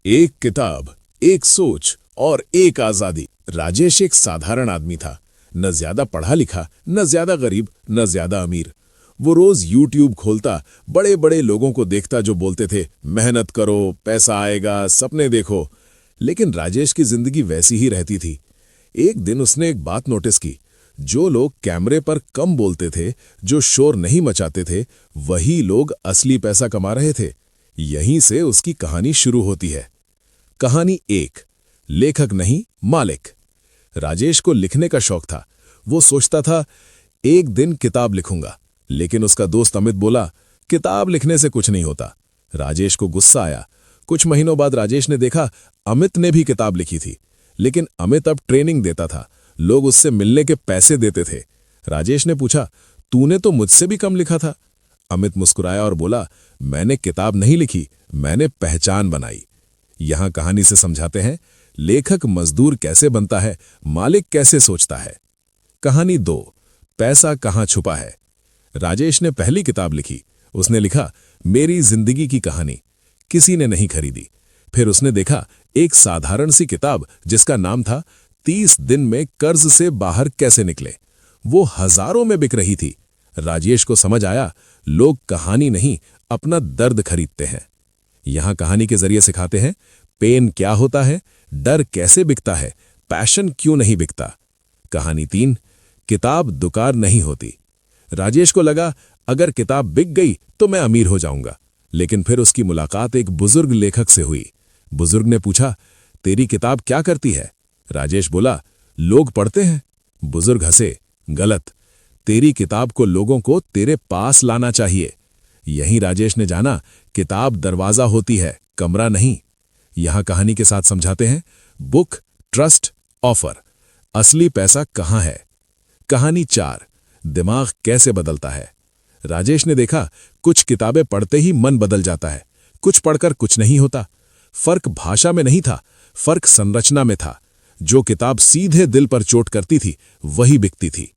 एक किताब, एक सोच और एक आजादी। राजेश एक साधारण आदमी था, न ज्यादा पढ़ा लिखा, न ज्यादा गरीब, न ज्यादा अमीर। वो रोज यूट्यूब खोलता, बड़े बड़े लोगों को देखता जो बोलते थे मेहनत करो, पैसा आएगा, सपने देखो। लेकिन राजेश की जिंदगी वैसी ही रहती थी। एक दिन उसने एक बात नोटिस की, जो लोग कैमरे पर कम बोलते थे, जो शोर नहीं मचाते थे, वही लोग असली पैसा कमा रहे थे। यहीं से उसकी कहानी शुरू होती है। कहानी एक, लेखक नहीं मालिक। राजेश को लिखने का शौक था। वो सोचता था एक दिन किताब लिखूंगा, लेकिन उसका दोस्त अमित बोला किताब लिखने से कुछ नहीं होता। राजेश को गुस्सा आया। कुछ महीनों बाद राजेश ने देखा अमित ने भी किताब लिखी थी, लेकिन अमित अब ट्रेनिंग देता था, लोग उससे मिलने के पैसे देते थे। राजेश ने पूछा तूने तो मुझसे भी कम लिखा था। अमित मुस्कुराया और बोला मैंने किताब नहीं लिखी, मैंने पहचान बनाई। यहां कहानी से समझाते हैं लेखक मजदूर कैसे बनता है, मालिक कैसे सोचता है। कहानी दो, पैसा कहां छुपा है। राजेश ने पहली किताब लिखी। उसने लिखा मेरी जिंदगी की कहानी। किसी ने नहीं खरीदी। फिर उसने देखा एक साधारण सी किताब जिसका नाम था 30 दिन में कर्ज से बाहर कैसे निकले। वो हजारों में बिक रही थी। राजेश को समझ आया लोग कहानी नहीं, अपना दर्द खरीदते हैं। यहां कहानी के जरिए सिखाते हैं पेन क्या होता है, डर कैसे बिकता है, पैशन क्यों नहीं बिकता। कहानी तीन, किताब दुकान नहीं होती। राजेश को लगा अगर किताब बिक गई तो मैं अमीर हो जाऊंगा, लेकिन फिर उसकी मुलाकात एक बुजुर्ग लेखक से हुई। बुजुर्ग ने पूछा तेरी किताब क्या करती है। राजेश बोला लोग पढ़ते हैं। बुजुर्ग हंसे, गलत, तेरी किताब को लोगों को तेरे पास लाना चाहिए। यहीं राजेश ने जाना किताब दरवाजा होती है, कमरा नहीं। यहां कहानी के साथ समझाते हैं बुक, ट्रस्ट, ऑफर। असली पैसा कहां है। कहानी चार, दिमाग कैसे बदलता है। राजेश ने देखा कुछ किताबें पढ़ते ही मन बदल जाता है, कुछ पढ़कर कुछ नहीं होता। फर्क भाषा में नहीं था, फर्क संरचना में था। जो किताब सीधे दिल पर चोट करती थी वही बिकती थी।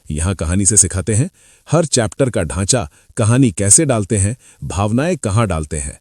यहां कहानी से सिखाते हैं हर चैप्टर का ढांचा, कहानी कैसे डालते हैं, भावनाएं कहां डालते हैं।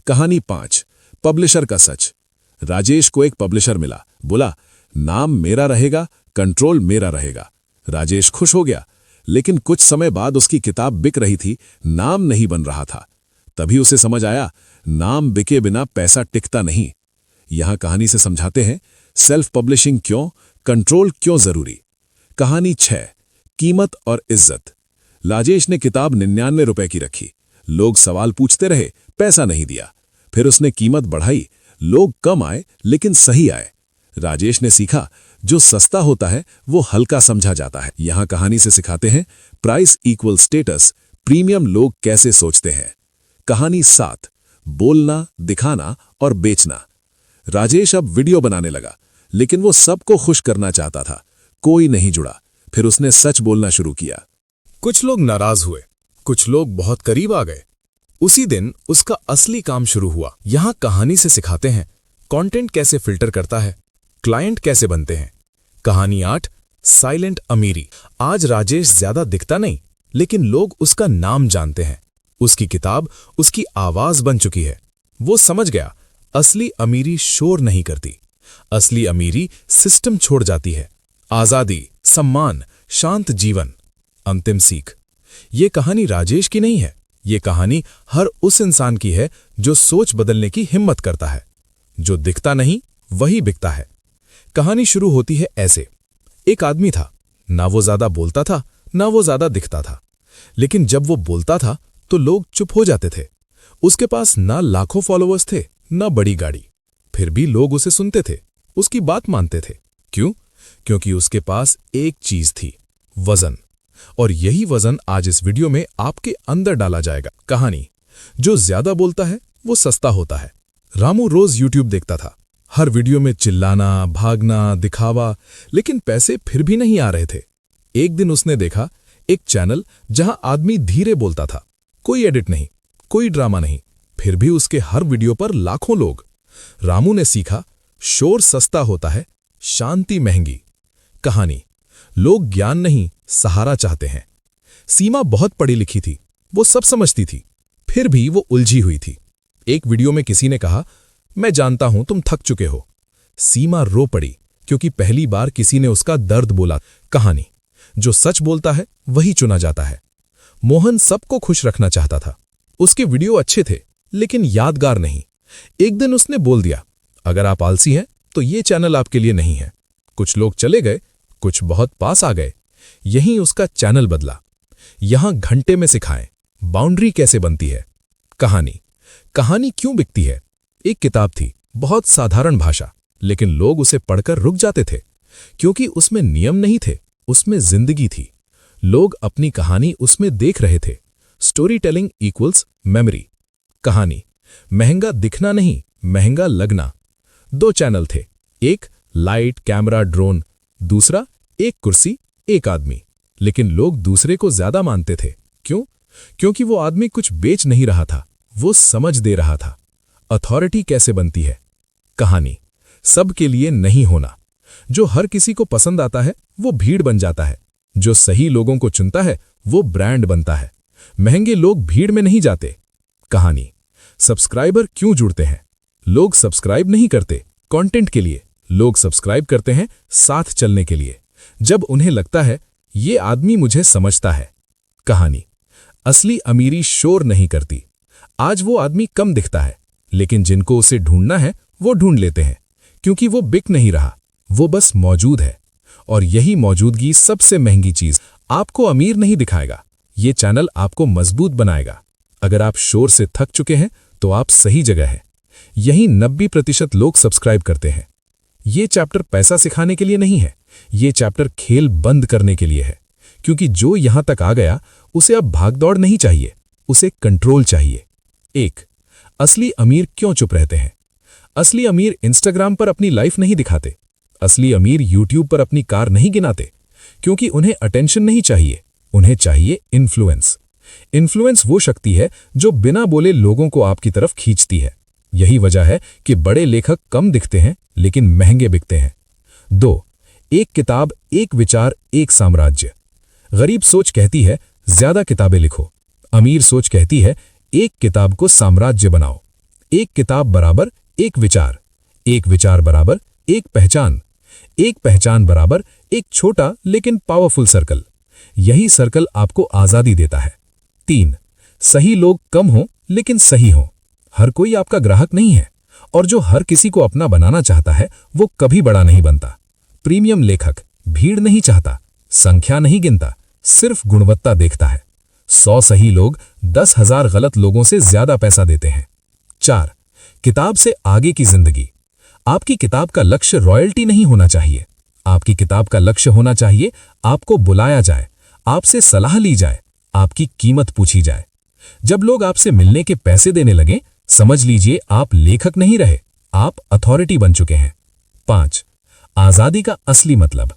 कहानी पांच, पब्लिशर का सच। राजेश को एक पब्लिशर मिला, बोला नाम मेरा रहेगा, कंट्रोल मेरा रहेगा। राजेश खुश हो गया, लेकिन कुछ समय बाद उसकी किताब बिक रही थी, नाम नहीं बन रहा था। तभी उसे समझ आया नाम बिके बिना पैसा टिकता नहीं। यहां कहानी से समझाते हैं सेल्फ पब्लिशिंग क्यों, कंट्रोल क्यों जरूरी। कहानी 6, कीमत और इज्जत। राजेश ने किताब 99 रुपए की रखी। लोग सवाल पूछते रहे, पैसा नहीं दिया। फिर उसने कीमत बढ़ाई, लोग कम आए लेकिन सही आए। राजेश ने सीखा जो सस्ता होता है वो हल्का समझा जाता है। यहां कहानी से सिखाते हैं प्राइस इक्वल स्टेटस, प्रीमियम लोग कैसे सोचते हैं। कहानी 7, बोलना, दिखाना और बेचना। राजेश अब वीडियो बनाने लगा, लेकिन वो सबको खुश करना चाहता था। कोई नहीं जुड़ा। फिर उसने सच बोलना शुरू किया। कुछ लोग नाराज हुए, कुछ लोग बहुत करीब आ गए। उसी दिन उसका असली काम शुरू हुआ। यहां कहानी से सिखाते हैं कंटेंट कैसे फिल्टर करता है, क्लाइंट कैसे बनते हैं। कहानी 8, साइलेंट अमीरी। आज राजेश ज्यादा दिखता नहीं, लेकिन लोग उसका नाम जानते हैं। उसकी किताब उसकी आवाज बन चुकी है। वो समझ गया असली अमीरी शोर नहीं करती, असली अमीरी सिस्टम छोड़ जाती है। आजादी, सम्मान, शांत जीवन। अंतिम सीख, ये कहानी राजेश की नहीं है, ये कहानी हर उस इंसान की है जो सोच बदलने की हिम्मत करता है। जो दिखता नहीं वही बिकता है। कहानी शुरू होती है ऐसे। एक आदमी था, ना वो ज्यादा बोलता था, ना वो ज्यादा दिखता था, लेकिन जब वो बोलता था तो लोग चुप हो जाते थे। उसके पास ना लाखों फॉलोअर्स थे, ना बड़ी गाड़ी, फिर भी लोग उसे सुनते थे, उसकी बात मानते थे। क्यों? क्योंकि उसके पास एक चीज थी, वजन। और यही वजन आज इस वीडियो में आपके अंदर डाला जाएगा। कहानी, जो ज्यादा बोलता है वो सस्ता होता है। रामू रोज यूट्यूब देखता था, हर वीडियो में चिल्लाना, भागना, दिखावा, लेकिन पैसे फिर भी नहीं आ रहे थे। एक दिन उसने देखा एक चैनल जहां आदमी धीरे बोलता था, कोई एडिट नहीं, कोई ड्रामा नहीं, फिर भी उसके हर वीडियो पर लाखों लोग। रामू ने सीखा शोर सस्ता होता है, शांति महंगी। कहानी, लोग ज्ञान नहीं सहारा चाहते हैं। सीमा बहुत पढ़ी लिखी थी, वो सब समझती थी, फिर भी वो उलझी हुई थी। एक वीडियो में किसी ने कहा मैं जानता हूं तुम थक चुके हो। सीमा रो पड़ी क्योंकि पहली बार किसी ने उसका दर्द बोला। कहानी, जो सच बोलता है वही चुना जाता है। मोहन सबको खुश रखना चाहता था। उसके वीडियो अच्छे थे लेकिन यादगार नहीं। एक दिन उसने बोल दिया, अगर आप आलसी हैं तो ये चैनल आपके लिए नहीं है। कुछ लोग चले गए, कुछ बहुत पास आ गए। यहीं उसका चैनल बदला। यहां घंटे में सिखाएं बाउंड्री कैसे बनती है। कहानी, कहानी क्यों बिकती है? एक किताब थी, बहुत साधारण भाषा, लेकिन लोग उसे पढ़कर रुक जाते थे क्योंकि उसमें नियम नहीं थे, उसमें जिंदगी थी। लोग अपनी कहानी उसमें देख रहे थे। Story telling equals memory. कहानी, महंगा दिखना नहीं, महंगा लगना। 2 चैनल थे, एक लाइट कैमरा ड्रोन, दूसरा एक कुर्सी एक आदमी। लेकिन लोग दूसरे को ज्यादा मानते थे। क्यों? क्योंकि वो आदमी कुछ बेच नहीं रहा था, वो समझ दे रहा था। अथॉरिटी कैसे बनती है? कहानी, सबके लिए नहीं होना। जो हर किसी को पसंद आता है वो भीड़ बन जाता है। जो सही लोगों को चुनता है वो ब्रांड बनता है। महंगे लोग भीड़ में नहीं जाते। कहानी, सब्सक्राइबर क्यों जुड़ते हैं? लोग सब्सक्राइब नहीं करते कंटेंट के लिए, लोग सब्सक्राइब करते हैं साथ चलने के लिए। जब उन्हें लगता है ये आदमी मुझे समझता है। कहानी, असली अमीरी शोर नहीं करती। आज वो आदमी कम दिखता है लेकिन जिनको उसे ढूंढना है वो ढूंढ लेते हैं क्योंकि वो बिक नहीं रहा, वो बस मौजूद है। और यही मौजूदगी सबसे महंगी चीज। आपको अमीर नहीं दिखाएगा, ये चैनल आपको मजबूत बनाएगा। अगर आप शोर से थक चुके हैं तो आप सही जगह हैं। यही 90% लोग सब्सक्राइब करते हैं। ये चैप्टर पैसा सिखाने के लिए नहीं है, ये चैप्टर खेल बंद करने के लिए है। क्योंकि जो यहां तक आ गया उसे अब भागदौड़ नहीं चाहिए, उसे कंट्रोल चाहिए। 1. असली अमीर क्यों चुप रहते हैं? असली अमीर इंस्टाग्राम पर अपनी लाइफ नहीं दिखाते। असली अमीर यूट्यूब पर अपनी कार नहीं गिनाते क्योंकि उन्हें अटेंशन नहीं चाहिए, उन्हें चाहिए इन्फ्लुएंस। इन्फ्लुएंस वो शक्ति है जो बिना बोले लोगों को आपकी तरफ खींचती है। यही वजह है कि बड़े लेखक कम दिखते हैं लेकिन महंगे बिकते हैं। 2. एक किताब, एक विचार, एक साम्राज्य। गरीब सोच कहती है ज्यादा किताबें लिखो। अमीर सोच कहती है एक किताब को साम्राज्य बनाओ। एक किताब बराबर एक विचार बराबर एक पहचान, एक पहचान बराबर एक छोटा लेकिन पावरफुल सर्कल। यही सर्कल आपको आजादी देता है। 3. सही लोग कम हो लेकिन सही हो। हर कोई आपका ग्राहक नहीं है और जो हर किसी को अपना बनाना चाहता है वो कभी बड़ा नहीं बनता। प्रीमियम लेखक भीड़ नहीं चाहता, संख्या नहीं गिनता, सिर्फ गुणवत्ता देखता है। 100 सही लोग 10,000 गलत लोगों से ज्यादा पैसा देते हैं। 4. किताब से आगे की जिंदगी। आपकी किताब का लक्ष्य रॉयल्टी नहीं होना चाहिए। आपकी किताब का लक्ष्य होना चाहिए आपको बुलाया जाए, आपसे सलाह ली जाए, आपकी कीमत पूछी जाए। जब लोग आपसे मिलने के पैसे देने लगे, समझ लीजिए आप लेखक नहीं रहे, आप अथॉरिटी बन चुके हैं। 5. आजादी का असली मतलब।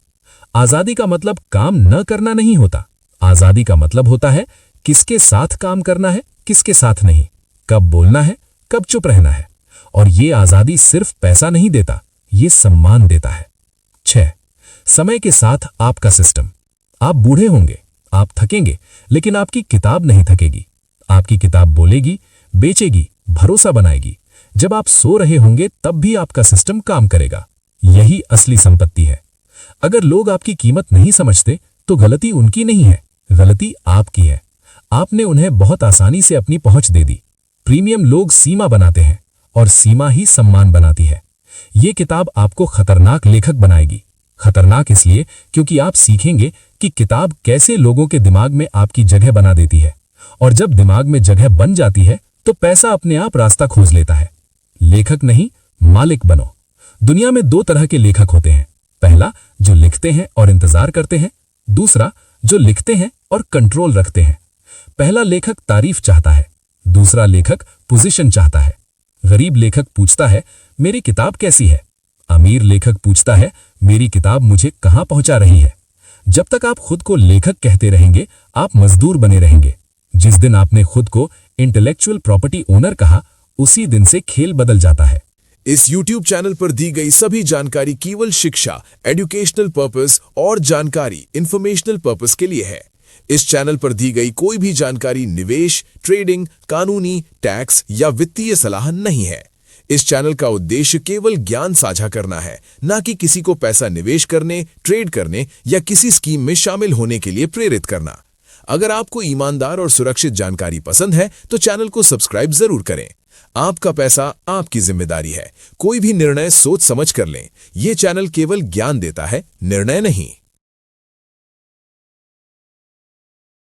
आजादी का मतलब काम न करना नहीं होता। आजादी का मतलब होता है किसके साथ काम करना है, किसके साथ नहीं, कब बोलना है, कब चुप रहना है। और ये आजादी सिर्फ पैसा नहीं देता, ये सम्मान देता है। 6. समय के साथ आपका सिस्टम। आप बूढ़े होंगे, आप थकेंगे, लेकिन आपकी किताब नहीं थकेगी। आपकी किताब बोलेगी, बेचेगी, भरोसा बनाएगी। जब आप सो रहे होंगे तब भी आपका सिस्टम काम करेगा। यही असली संपत्ति है। अगर लोग आपकी कीमत नहीं समझते तो गलती उनकी नहीं है, गलती आपकी है। आपने उन्हें बहुत आसानी से अपनी पहुंच दे दी। प्रीमियम लोग सीमा बनाते हैं और सीमा ही सम्मान बनाती है। ये किताब आपको खतरनाक लेखक बनाएगी। खतरनाक इसलिए क्योंकि आप सीखेंगे कि किताब कैसे लोगों के दिमाग में आपकी जगह बना देती है। और जब दिमाग में जगह बन जाती है तो पैसा अपने आप रास्ता खोज लेता है। लेखक नहीं, मालिक बनो। दुनिया में 2 तरह के लेखक होते हैं। पहला, जो लिखते हैं और इंतजार करते हैं। दूसरा, जो लिखते हैं और कंट्रोल रखते हैं। पहला लेखक तारीफ चाहता है, दूसरा लेखक पोजीशन चाहता है। गरीब लेखक पूछता है मेरी किताब कैसी है। अमीर लेखक पूछता है मेरी किताब मुझे कहां पहुंचा रही है। जब तक आप खुद को लेखक कहते रहेंगे आप मजदूर बने रहेंगे। जिस दिन आपने खुद को इंटेलेक्चुअल प्रॉपर्टी ओनर कहा, उसी दिन से खेल बदल जाता है। इस YouTube चैनल पर दी गई सभी जानकारी केवल शिक्षा, एजुकेशनल पर्पस और जानकारी इंफॉर्मेशनल पर्पस के लिए है। इस चैनल पर दी गई कोई भी जानकारी निवेश, ट्रेडिंग, कानूनी, टैक्स या वित्तीय सलाह नहीं है। इस चैनल का उद्देश्य केवल ज्ञान साझा करना है, ना कि किसी को पैसा निवेश करने, ट्रेड करने या किसी स्कीम में शामिल होने के लिए प्रेरित करना। अगर आपको ईमानदार और सुरक्षित जानकारी पसंद है तो चैनल को सब्सक्राइब जरूर करें। आपका पैसा आपकी जिम्मेदारी है। कोई भी निर्णय सोच समझ कर लें। यह चैनल केवल ज्ञान देता है, निर्णय नहीं।